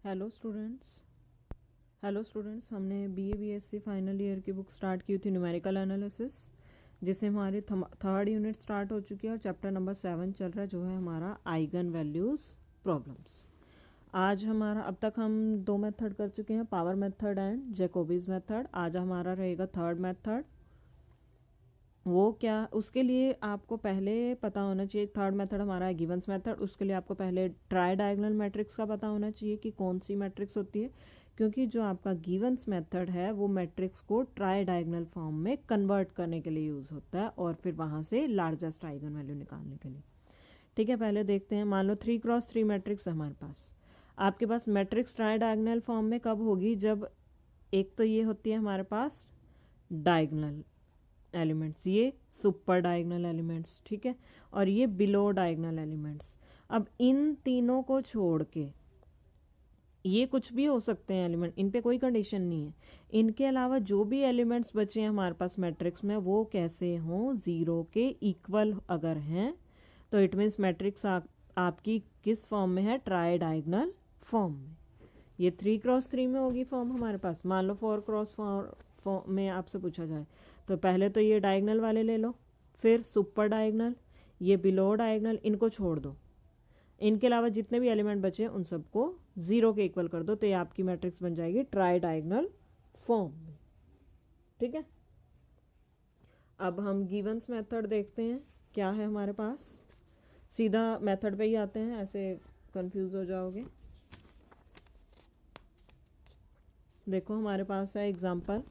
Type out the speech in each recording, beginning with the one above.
Hello students हमने BA BSc final year की book start की थी न्यूमेरिकल एनालिसिस, जिससे हमारी थर्ड यूनिट स्टार्ट हो चुकी है और चैप्टर नंबर 7 चल रहा है, जो है हमारा आइगन वैल्यूज़ प्रॉब्लम्स। आज हमारा अब तक हम दो मेथड कर चुके हैं, पावर मेथड एंड जैकोबीज मेथड। आज हमारा रहेगा थर्ड मेथड। वो क्या, उसके लिए आपको पहले पता होना चाहिए, थर्ड मेथड हमारा है गिवंस मेथड। उसके लिए आपको पहले ट्राई डायगोनल मैट्रिक्स का पता होना चाहिए कि कौन सी मैट्रिक्स होती है, क्योंकि जो आपका गिवंस मेथड है वो मैट्रिक्स को ट्राई डायगोनल फॉर्म में कन्वर्ट करने के लिए यूज़ होता है और फिर वहाँ से लार्जेस्ट आइगन वैल्यू निकालने के लिए। ठीक है, पहले देखते हैं। मान लो 3x3 मैट्रिक्स है हमारे पास। आपके पास मैट्रिक्स ट्राई डायगोनल फॉर्म में कब होगी, जब एक तो ये होती है हमारे पास डायगोनल एलिमेंट्स, ये सुपर डायगोनल एलिमेंट्स, ठीक है, और ये बिलो डायगोनल एलिमेंट्स। अब इन तीनों को छोड़ के ये कुछ भी हो सकते हैं एलिमेंट, इन पे कोई कंडीशन नहीं है। इनके अलावा जो भी एलिमेंट्स बचे हैं हमारे पास मैट्रिक्स में, वो कैसे हों, ज़ीरो के इक्वल अगर हैं तो इट मीन्स मैट्रिक्स आपकी किस फॉर्म में है, ट्राई डायगोनल फॉर्म में। ये 3x3 में होगी फॉर्म हमारे पास। मान लो 4x4 में आपसे पूछा जाए तो पहले तो ये डायगोनल वाले ले लो, फिर सुपर डायगोनल, ये बिलो डायगोनल, इनको छोड़ दो। इनके अलावा जितने भी एलिमेंट बचे उन सबको ज़ीरो के इक्वल कर दो, तो ये आपकी मैट्रिक्स बन जाएगी ट्राई डायगोनल फॉर्म में। ठीक है, अब हम गिवंस मेथड देखते हैं क्या है हमारे पास। सीधा मेथड पे ही आते हैं, ऐसे कंफ्यूज हो जाओगे। देखो हमारे पास है example,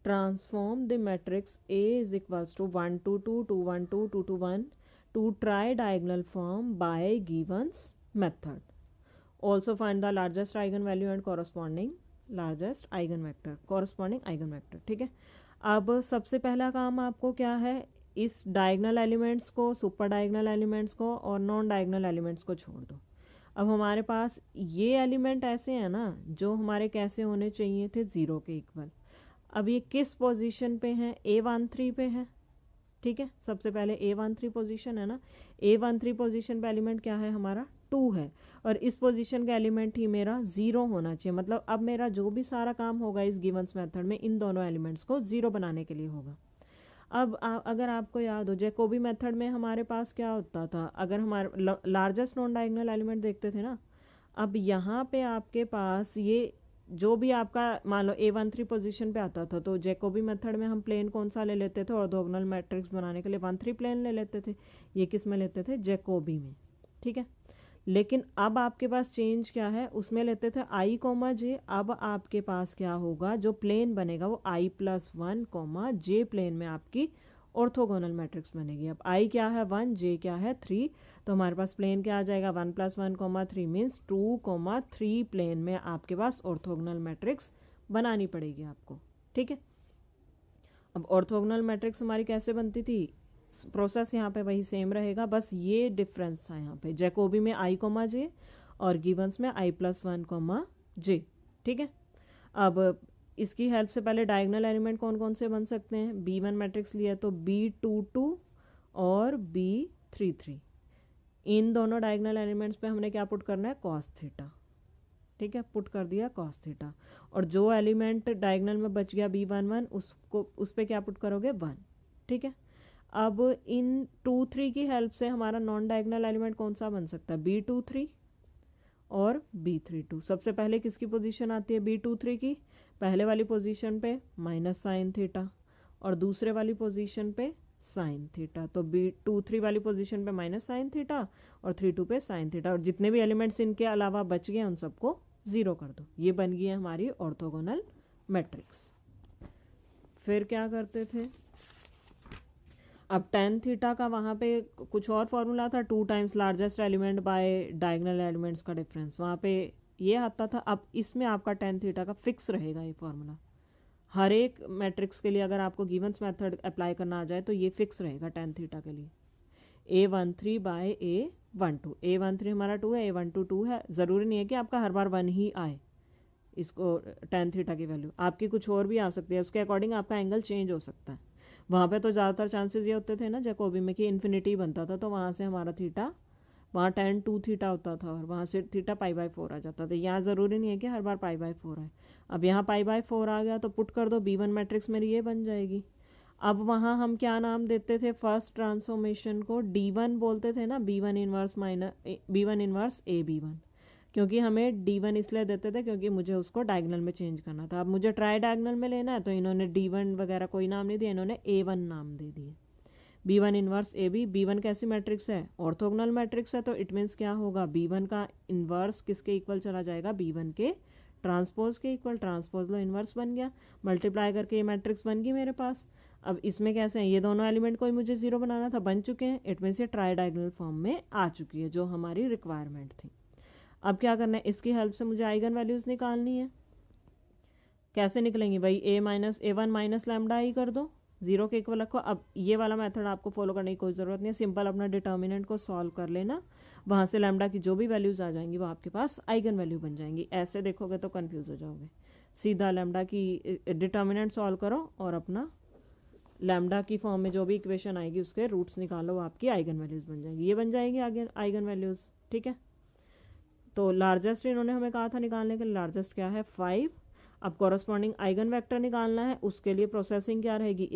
transform the matrix A is equals to 1 2 2 2 1 2 2 2 1 to tri-diagonal form by Given's method. Also find the largest eigenvalue and corresponding largest eigenvector, corresponding eigenvector। ठीक है, अब सबसे पहला काम आपको क्या है, इस डायगोनल एलिमेंट्स को, सुपर डायगोनल एलिमेंट्स को और नॉन डायगोनल एलिमेंट्स को छोड़ दो। अब हमारे पास ये एलिमेंट ऐसे हैं ना, जो हमारे कैसे होने चाहिए थे, ज़ीरो के इक्वल। अब ये किस पोजीशन पे हैं, A13 पे है। ठीक है, सबसे पहले A13 पोजीशन है ना, A13 पोजीशन पे एलिमेंट क्या है हमारा, 2 है, और इस पोजीशन का एलिमेंट ही मेरा 0 होना चाहिए। मतलब अब मेरा जो भी सारा काम होगा इस गिवंस मेथड में, इन दोनों एलिमेंट्स को 0 बनाने के लिए होगा। अब अगर आपको याद हो, जैकोबी मेथड में हमारे पास क्या होता था, अगर हमारे लार्जेस्ट नॉन डायगोनल एलिमेंट देखते थे ना, अब यहाँ पे आपके पास ये जो भी आपका मान लो A13 पोजीशन पे आता था, तो जैकोबी मेथड में हम प्लेन कौन सा ले लेते थे, ऑर्थोगोनल मैट्रिक्स बनाने के लिए 1 3 प्लेन ले लेते थे। ये किस में लेते थे, जैकोबी में। ठीक है, लेकिन अब आपके पास चेंज क्या है, उसमें लेते थे I कोमा J। अब आपके पास क्या होगा, जो प्लेन बनेगा वो I+1 कोमा J प्लेन में आपकी ऑर्थोगोनल मैट्रिक्स बनेगी। अब I क्या है 1, J क्या है 3, तो हमारे पास प्लेन क्या आ जाएगा, 1+1 3 मीन्स 2 3 प्लेन में आपके पास ऑर्थोगोनल मैट्रिक्स बनानी पड़ेगी आपको। ठीक है, अब ऑर्थोगोनल मैट्रिक्स हमारी कैसे बनती थी, प्रोसेस यहाँ पे वही सेम रहेगा, बस ये डिफरेंस था यहाँ पे, जैकोबी में I कोमा J और गिवंस में I+1 कोमा J। ठीक है, अब इसकी हेल्प से पहले डायगोनल एलिमेंट कौन कौन से बन सकते हैं, B1 मैट्रिक्स लिया तो B22 और B33। इन दोनों डायगोनल एलिमेंट्स पे हमने क्या पुट करना है, कॉस थीटा। ठीक है, पुट कर दिया कॉस थीटा, और जो एलिमेंट डायगोनल में बच गया B11, उसको उस पर क्या पुट करोगे 1। ठीक है, अब इन 2 3 की हेल्प से हमारा नॉन डायगोनल एलिमेंट कौन सा बन सकता है, B23 और B32। सबसे पहले किसकी पोजीशन आती है, B23 की, पहले वाली पोजीशन पे माइनस साइन थीटा और दूसरे वाली पोजीशन पे साइन थीटा। तो B23 वाली पोजीशन पे माइनस साइन थीटा और 32 पे साइन थीटा, और जितने भी एलिमेंट्स इनके अलावा बच गए उन सबको 0 कर दो। ये बन गई है हमारी ऑर्थोगोनल मैट्रिक्स। फिर क्या करते थे, अब tan थीटा का वहाँ पे कुछ और फॉर्मूला था, 2 times largest element by diagonal elements का डिफरेंस, वहाँ पे ये आता था। अब इसमें आपका tan थीटा का फिक्स रहेगा ये फॉर्मूला, हर एक मैट्रिक्स के लिए अगर आपको गिवंस मेथड अप्लाई करना आ जाए तो ये फिक्स रहेगा tan थीटा के लिए। A13 बाय A12, A13 हमारा 2 है, A12 2 है, ज़रूरी नहीं है कि आपका हर बार 1 ही आए इसको tan थीटा की वैल्यू, आपकी कुछ और भी आ सकती है, उसके अकॉर्डिंग आपका एंगल चेंज हो सकता है। वहाँ पे तो ज़्यादातर चांसेस ये होते थे ना जैकोबी में कि इन्फिनिटी बनता था, तो वहाँ से हमारा थीटा वहाँ tan 2 थीटा होता था और वहाँ से थीटा π/4 आ जाता था। यहाँ ज़रूरी नहीं है कि हर बार π/4 आए। अब यहाँ π/4 आ गया तो पुट कर दो, B1 मैट्रिक्स मेरी ये बन जाएगी। अब वहाँ हम क्या नाम देते थे फर्स्ट ट्रांसफॉर्मेशन को, D1 बोलते थे ना, B1 इनवर्स AB1, क्योंकि हमें D1 इसलिए देते थे क्योंकि मुझे उसको डायगनल में चेंज करना था। अब मुझे ट्राई डायगनल में लेना है तो इन्होंने D1 वगैरह कोई नाम नहीं दिया, इन्होंने A1 नाम दे दिए। B1 इनवर्स AB, B1 कैसी मैट्रिक्स है, ऑर्थोगोनल मैट्रिक्स है, तो इट मीन्स क्या होगा, B1 का इन्वर्स किसके इक्वल चला जाएगा, B1 के ट्रांसपोज के इक्वल, ट्रांसपोज लो इन्वर्स बन गया, मल्टीप्लाई करके ये मैट्रिक्स बन गई मेरे पास। अब इसमें कैसे हैं, ये दोनों एलिमेंट को ही मुझे जीरो बनाना था, बन चुके हैं, इट मीन्स ये ट्राई डायगोनल फॉर्म में आ चुकी है जो हमारी रिक्वायरमेंट थी। अब क्या करना है, इसकी हेल्प से मुझे आइगन वैल्यूज निकालनी है। कैसे निकलेंगी भाई, A1 माइनस लैम्डा ही कर दो, जीरो के इक्वल रखो। अब ये वाला मेथड आपको फॉलो करने की कोई ज़रूरत नहीं है, सिंपल अपना डिटर्मिनेंट को सॉल्व कर लेना, वहाँ से लैम्डा की जो भी वैल्यूज़ आ जाएंगी वो आपके पास आइगन वैल्यू बन जाएंगी। ऐसे देखोगे तो कन्फ्यूज़ हो जाओगे, सीधा लैम्डा की डिटर्मिनेंट सॉल्व करो और अपना लैम्डा की फॉर्म में जो भी इक्वेशन आएगी उसके रूट्स निकालो, वो आपकी आइगन वैल्यूज़ बन जाएंगी, ये बन जाएगी आगे आइगन वैल्यूज़। ठीक है, तो लार्जेस्ट इन्होंने हमें कहा था निकालने के लिए, लार्जेस्ट क्या है 5। अब कॉरस्पॉन्डिंग आइगन वेक्टर निकालना है, उसके लिए प्रोसेसिंग क्या रहेगी,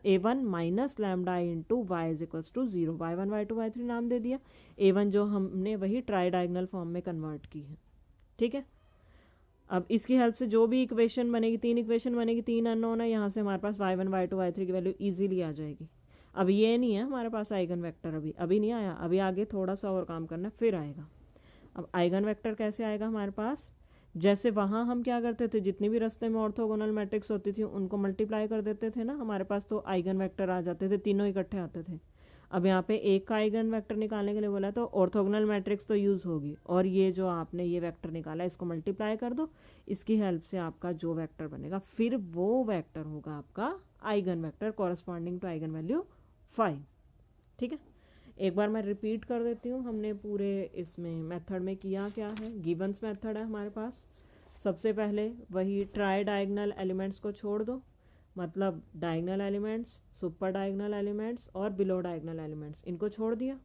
A1 minus lambda into y is equals to 0, y1 y2 y3 नाम दे दिया, A1 जो हमने वही ट्राई डायगनल फॉर्म में कन्वर्ट की है। ठीक है, अब इसकी हेल्प से जो भी इक्वेशन बनेगी, 3 इक्वेशन बनेगी, 3 अननोन है, यहाँ से हमारे पास y1 y2 y3 की वैल्यू इजीली आ जाएगी। अब ये नहीं है हमारे पास आइगन वेक्टर, अभी नहीं आया, अभी आगे थोड़ा सा और काम करना है फिर आएगा। अब आइगन वेक्टर कैसे आएगा हमारे पास, जैसे वहाँ हम क्या करते थे, जितनी भी रास्ते में ऑर्थोगोनल मैट्रिक्स होती थी उनको मल्टीप्लाई कर देते थे ना, हमारे पास तो आइगन वेक्टर आ जाते थे, तीनों इकट्ठे आते थे। अब यहाँ पे एक का आइगन वेक्टर निकालने के लिए बोला तो ऑर्थोगोनल मैट्रिक्स तो यूज़ होगी, और ये जो आपने ये वेक्टर निकाला इसको मल्टीप्लाई कर दो, इसकी हेल्प से आपका जो वेक्टर बनेगा फिर वो वेक्टर होगा आपका eigen vector corresponding to eigen value 5। ठीक है, एक बार मैं रिपीट कर देती हूँ, हमने पूरे इसमें मेथड में किया क्या है। गिवंस मेथड है हमारे पास, सबसे पहले वही ट्राई डायगनल एलिमेंट्स को छोड़ दो, मतलब diagonal elements, super diagonal elements और बिलो डायगनल एलिमेंट्स, इनको छोड़ दिया।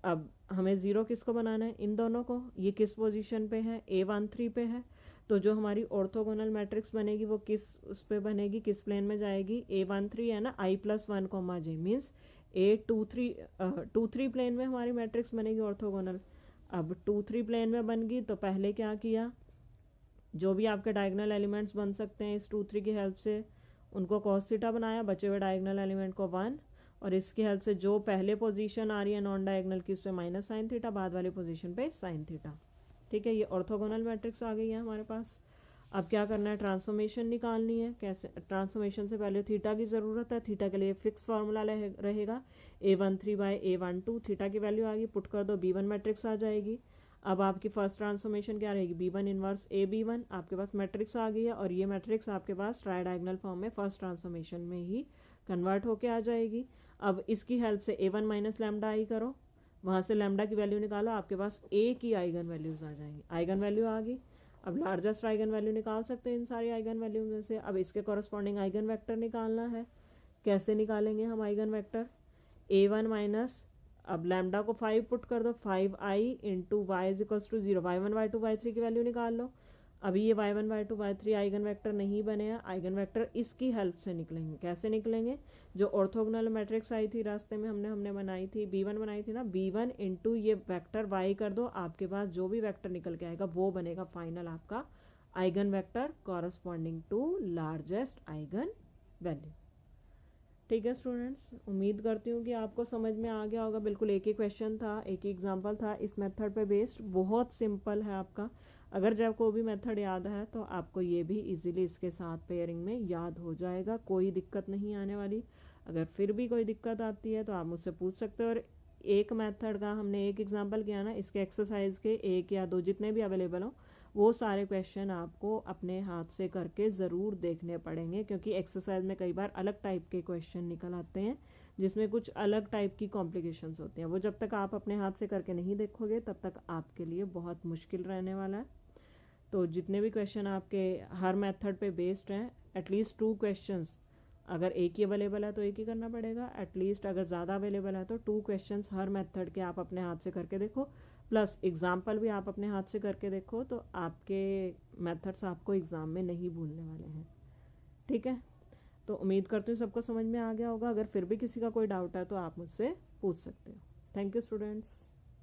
अब हमें ज़ीरो किसको बनाना है, इन दोनों को, ये किस पोजीशन पे है, A13 पे है, तो जो हमारी ऑर्थोगोनल मैट्रिक्स बनेगी वो किस उस पे बनेगी, किस प्लेन में जाएगी, A13 है ना, I+1, J means A23 plane में हमारी मैट्रिक्स बनेगी ऑर्थोगोनल। अब 2-3 प्लेन में बन गई तो पहले क्या किया, जो भी आपके डायगनल एलिमेंट्स बन सकते हैं इस 2-3 की हेल्प से उनको cos थीटा बनाया, बचे हुए डायगनल एलिमेंट को 1, और इसकी हेल्प से जो पहले पोजीशन आ रही है नॉन डायगनल की उस पर माइनस साइन थीटा, बाद वाली पोजीशन पे साइन थीटा। ठीक है, ये ऑर्थोगोनल मैट्रिक्स आ गई है हमारे पास। अब क्या करना है, ट्रांसफॉर्मेशन निकालनी है। कैसे, ट्रांसफॉर्मेशन से पहले थीटा की ज़रूरत है, थीटा के लिए फिक्स फार्मूला रहेगा A13/A12, थीटा की वैल्यू आ गई, पुट कर दो, B1 मैट्रिक्स आ जाएगी। अब आपकी फर्स्ट ट्रांसफॉर्मेशन क्या रहेगी, B1 इनवर्स AB1, आपके पास मैट्रिक्स आ गई है, और ये मैट्रिक्स आपके पास ट्राई डायगनल फॉर्म में फर्स्ट ट्रांसफॉर्मेशन में ही कन्वर्ट होके आ जाएगी। अब इसकी हेल्प से A1 माइनस लैम्डा आई करो, वहाँ से लैम्डा की वैल्यू निकालो, आपके पास A की आइगन वैल्यूज़ आ जाएंगी, आइगन वैल्यू आ गई। अब लार्जेस्ट आइगन वैल्यू निकाल सकते हैं इन सारी आइगन वैल्यू में से। अब इसके कॉरस्पॉन्डिंग आइगन वेक्टर निकालना है, कैसे निकालेंगे हम आइगन वेक्टर, A1 माइनस, अब लैम्डा को 5 पुट कर दो, 5i into y is equals to 0, y1 y2 y3 की वैल्यू निकाल लो। अभी ये y1 y2 y3 eigen vector नहीं बने हैं, आइगन वेक्टर इसकी हेल्प से निकलेंगे। कैसे निकलेंगे, जो ऑर्थोगोनल मैट्रिक्स आई थी रास्ते में हमने बनाई थी, B1 बनाई थी ना, B1 इंटू ये वेक्टर y कर दो, आपके पास जो भी वेक्टर निकल के आएगा वो बनेगा फाइनल आपका eigen vector corresponding to largest eigen value. ठीक है स्टूडेंट्स, उम्मीद करती हूँ कि आपको समझ में आ गया होगा। बिल्कुल एक ही क्वेश्चन था, एक ही एग्जांपल था, इस मेथड पे बेस्ड, बहुत सिंपल है आपका। अगर जब कोई भी मेथड याद है तो आपको ये भी इजीली इसके साथ पेयरिंग में याद हो जाएगा, कोई दिक्कत नहीं आने वाली। अगर फिर भी कोई दिक्कत आती है तो आप मुझसे पूछ सकते हो। और एक मेथड का हमने एक एग्जाम्पल किया ना, इसके एक्सरसाइज के 1 या 2 जितने भी अवेलेबल हो वो सारे क्वेश्चन आपको अपने हाथ से करके ज़रूर देखने पड़ेंगे, क्योंकि एक्सरसाइज में कई बार अलग टाइप के क्वेश्चन निकल आते हैं जिसमें कुछ अलग टाइप की कॉम्प्लिकेशंस होती हैं। वो जब तक आप अपने हाथ से करके नहीं देखोगे तब तक आपके लिए बहुत मुश्किल रहने वाला है। तो जितने भी क्वेश्चन आपके हर मेथड पे बेस्ड हैं, एटलीस्ट 2 क्वेश्चंस अगर एक ही अवेलेबल है तो एक ही करना पड़ेगा, एटलीस्ट अगर ज़्यादा अवेलेबल है तो 2 क्वेश्चंस हर मेथड के आप अपने हाथ से करके देखो, प्लस एग्जाम्पल भी आप अपने हाथ से करके देखो, तो आपके मेथड्स आपको एग्ज़ाम में नहीं भूलने वाले हैं। ठीक है, तो उम्मीद करती हूँ सबको समझ में आ गया होगा। अगर फिर भी किसी का कोई डाउट है तो आप मुझसे पूछ सकते हो। Thank you students.